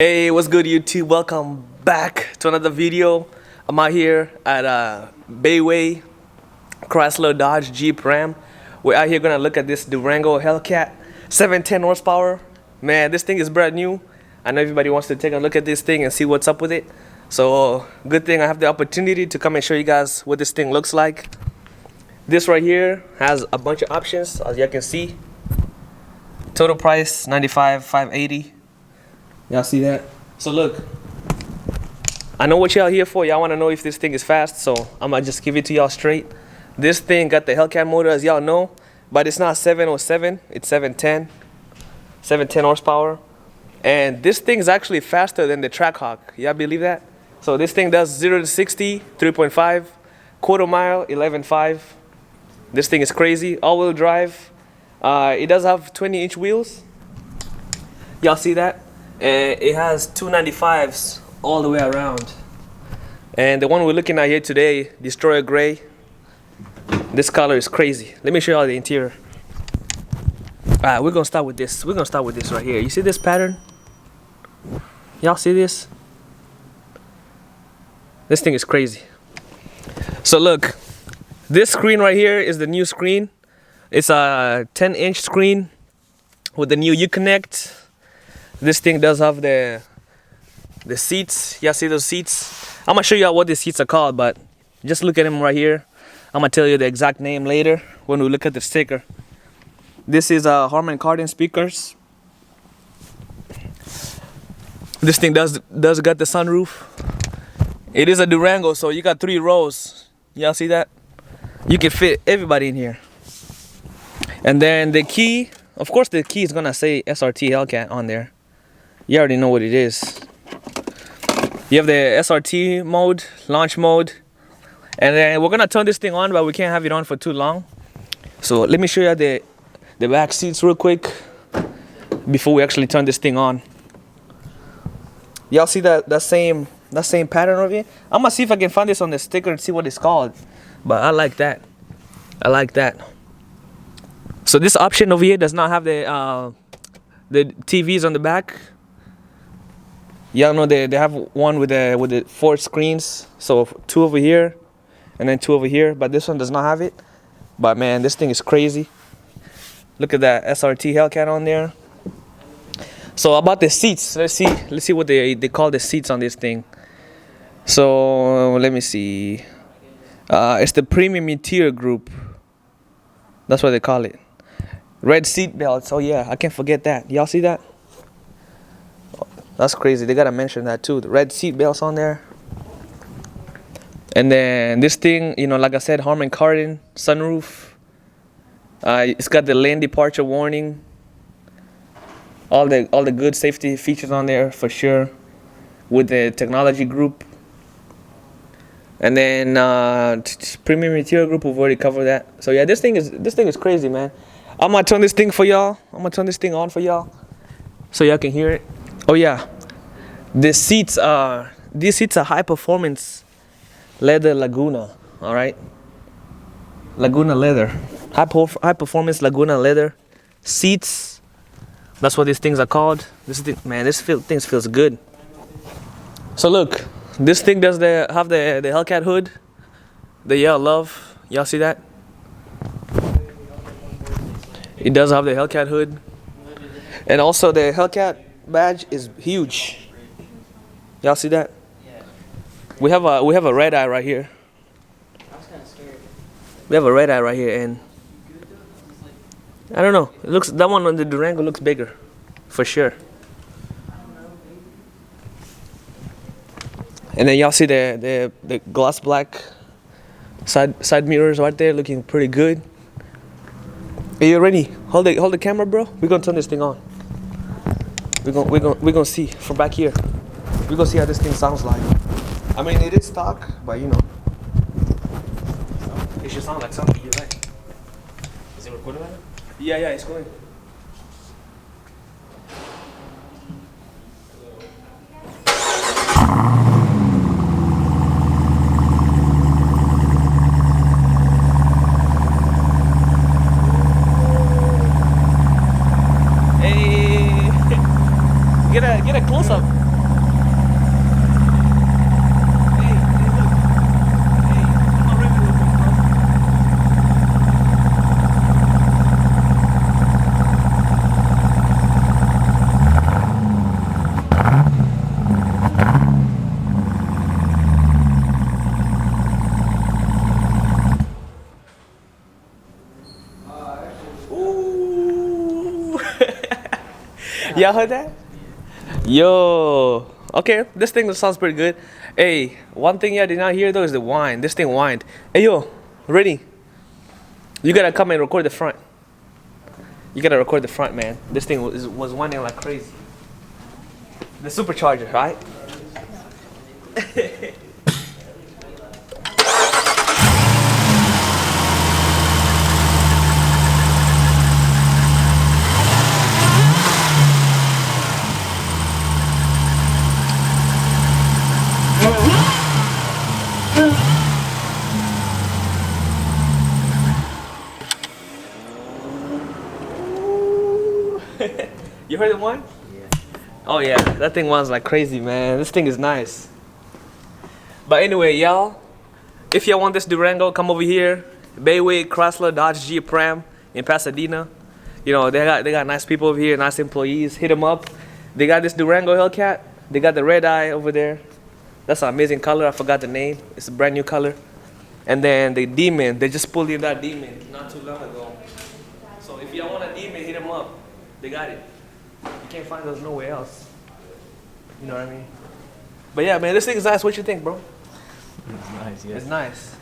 Hey, what's good YouTube? Welcome back to another video. I'm out here at Bayway Dodge Jeep Ram. We're out here gonna look at this Durango Hellcat 710 horsepower. Man, this thing is brand new. I know everybody wants to take a look at this thing and see what's up with it. So good thing I have the opportunity to come and show you guys what this thing looks like. This right here has a bunch of options, as you can see. Total price $95,580. Y'all see that? So look, I know what y'all here for. Y'all want to know if this thing is fast, so I'm gonna just give it to y'all straight. This thing got the Hellcat motor, as y'all know, but it's not 707, it's 710 horsepower. And this thing is actually faster than the Trackhawk. Y'all believe that? So this thing does 0 to 60, 3.5, quarter mile, 11.5. This thing is crazy. All-wheel drive. It does have 20-inch wheels. Y'all see that? And it has 295s all the way around. And the one we're looking at here today, Destroyer Gray. This color is crazy. Let me show y'all the interior. Alright, we're gonna start with this. We're gonna start with this right here. You see this pattern? Y'all see this? This thing is crazy. So look, this screen right here is the new screen. It's a 10-inch screen with the new Uconnect. This thing does have the seats. Y'all see those seats? I'm gonna show y'all what the seats are called, but just look at them right here. I'm gonna tell you the exact name later when we look at the sticker. This is Harman Kardon speakers. This thing does got the sunroof. It is a Durango, so you got 3 rows. Y'all see that? You can fit everybody in here. And then the key, of course the key is gonna say SRT Hellcat on there. You already know what it is. You have the SRT mode, launch mode. And then we're gonna turn this thing on, but we can't have it on for too long. So let me show you the back seats real quick before we actually turn this thing on. Y'all see that same pattern over here? I'm gonna see if I can find this on the sticker and see what it's called. But I like that. I like that. So this option over here does not have the TVs on the back. Y'all know they have one with the 4 screens, so 2 over here and then 2 over here, but this one does not have it. But man, this thing is crazy. Look at that SRT Hellcat on there. So about the seats, let's see what they call the seats on this thing. So let me see. It's the premium interior group. That's what they call it. Red seat belts. Oh yeah, I can't forget that. Y'all see that? That's crazy. They gotta mention that too. The red seat belts on there. And then this thing, you know, like I said, Harman Kardon sunroof. It's got the lane departure warning. All the good safety features on there for sure. With the technology group. And then premium interior group, we've already covered that. So yeah, this thing is crazy, man. I'm gonna turn this thing for y'all. I'm gonna turn this thing on for y'all, so y'all can hear it. Oh yeah, these seats are high performance leather Laguna. All right, Laguna leather, high performance Laguna leather seats. That's what these things are called. This thing, man, thing feels good. So look, this thing does have the Hellcat hood, the y'all love. Y'all see that? It does have the Hellcat hood, and also the Hellcat badge is huge. Y'all see that? We have a red eye right here. We have a red eye right here, and I don't know. It looks, that one on the Durango looks bigger, for sure. And then y'all see the gloss black side mirrors right there, looking pretty good. Are you ready? Hold the camera, bro. We're gonna turn this thing on. We're gonna see from back here. We're gonna see how this thing sounds like. I mean, it is stock, but you know, it should sound like something you like. Is it recording right now? Yeah, it's going. Get a close up. Y'all heard that? Yo. Okay, this thing sounds pretty good. Hey, one thing y'all did not hear though is the whine. This thing whined. Hey yo, ready? You gotta come and record the front. You gotta record the front, man. This thing was whining like crazy. The supercharger, right? You heard the one? Yeah. Oh yeah, that thing was like crazy, man. This thing is nice. But anyway, y'all, if y'all want this Durango, come over here. Bayway, Chrysler, Dodge, Jeep, Ram in Pasadena. You know, they got nice people over here, nice employees. Hit them up. They got this Durango Hellcat. They got the red eye over there. That's an amazing color. I forgot the name. It's a brand new color. And then the Demon. They just pulled in that Demon not too long ago. So if y'all want a Demon, hit them up. They got it. You can't find those nowhere else. You know what I mean? But yeah, man, this thing is nice. What you think, bro? It's nice, yeah. It's nice.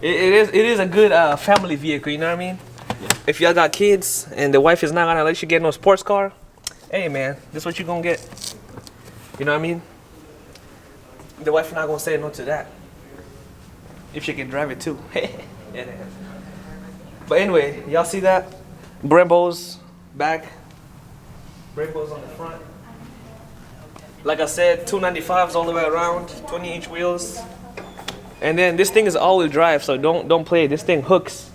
It is a good family vehicle, you know what I mean? Yeah. If y'all got kids and the wife is not gonna let you get no sports car, hey man, this is what you gonna get. You know what I mean? The wife not gonna say no to that. If she can drive it too. Yeah. But anyway, y'all see that? Brembo's back. Brembo's on the front. Like I said, 295s all the way around, 20-inch wheels. And then this thing is all-wheel drive, so don't play. This thing hooks.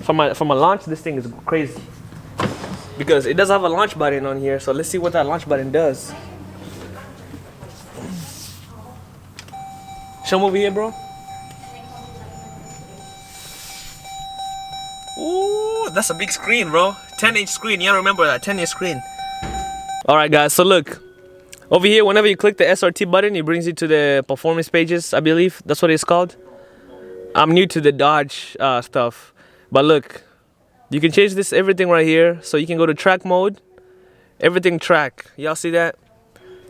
From a launch, this thing is crazy. Because it does have a launch button on here, so let's see what that launch button does. Show them over here, bro. Ooh, that's a big screen, bro. 10-inch screen. You remember that 10-inch screen. Alright guys, so look. Over here, whenever you click the SRT button, it brings you to the performance pages, I believe. That's what it's called. I'm new to the Dodge stuff. But look, you can change this everything right here. So you can go to track mode. Everything track. Y'all see that?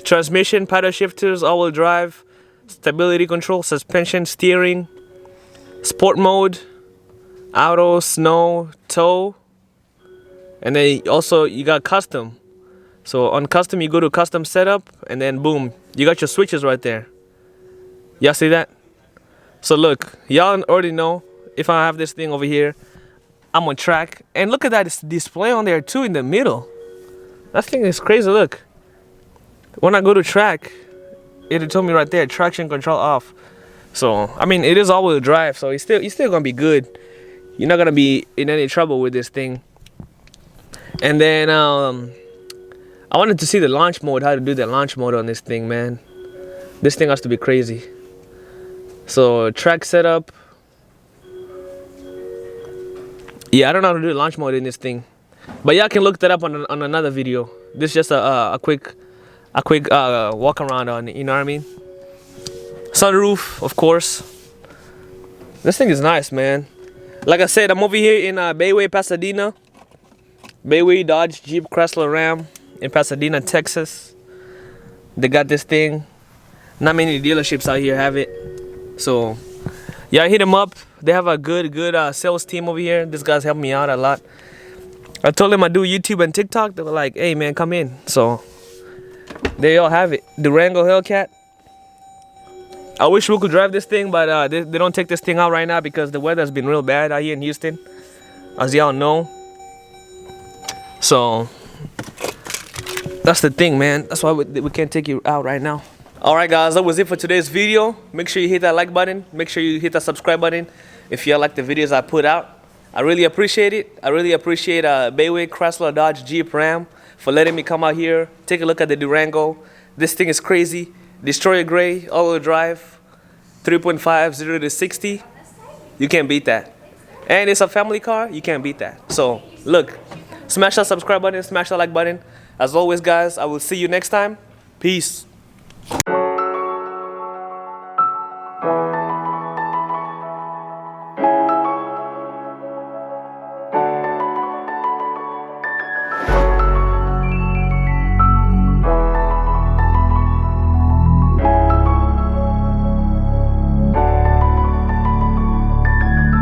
Transmission, paddle shifters, all-wheel drive, stability control, suspension, steering, sport mode, auto, snow, tow. And then also you got custom. So on custom, you go to custom setup, and then boom, you got your switches right there. Y'all see that? So look, y'all already know if I have this thing over here, I'm on track. And look at that display on there too in the middle. That thing is crazy, look. When I go to track, it told me right there, traction control off. So, I mean, it is all-wheel drive, so you're still gonna be good. You're not gonna be in any trouble with this thing. And then, I wanted to see the launch mode, how to do the launch mode on this thing, man. This thing has to be crazy. So, track setup. Yeah, I don't know how to do the launch mode in this thing. But y'all can look that up on another video. This is just a quick walk around on it, you know what I mean? Sunroof, of course. This thing is nice, man. Like I said, I'm over here in Bayway, Pasadena. Bayway Dodge, Jeep, Chrysler, Ram in Pasadena, Texas. They got this thing. Not many dealerships out here have it. So, yeah, hit them up. They have a good sales team over here. This guy's helped me out a lot. I told them I do YouTube and TikTok. They were like, hey, man, come in. So, there y'all have it. Durango Hellcat. I wish we could drive this thing, but they don't take this thing out right now because the weather's been real bad out here in Houston, as y'all know. So, that's the thing, man. That's why we can't take you out right now. Alright guys, that was it for today's video. Make sure you hit that like button. Make sure you hit that subscribe button if you like the videos I put out. I really appreciate it. I really appreciate Bayway, Chrysler, Dodge, Jeep, Ram for letting me come out here. Take a look at the Durango. This thing is crazy. Destroyer gray, all-wheel drive, 3.5, 0 to 60. You can't beat that. And it's a family car. You can't beat that. So, look. Smash that subscribe button. Smash that like button. As always, guys, I will see you next time. Peace.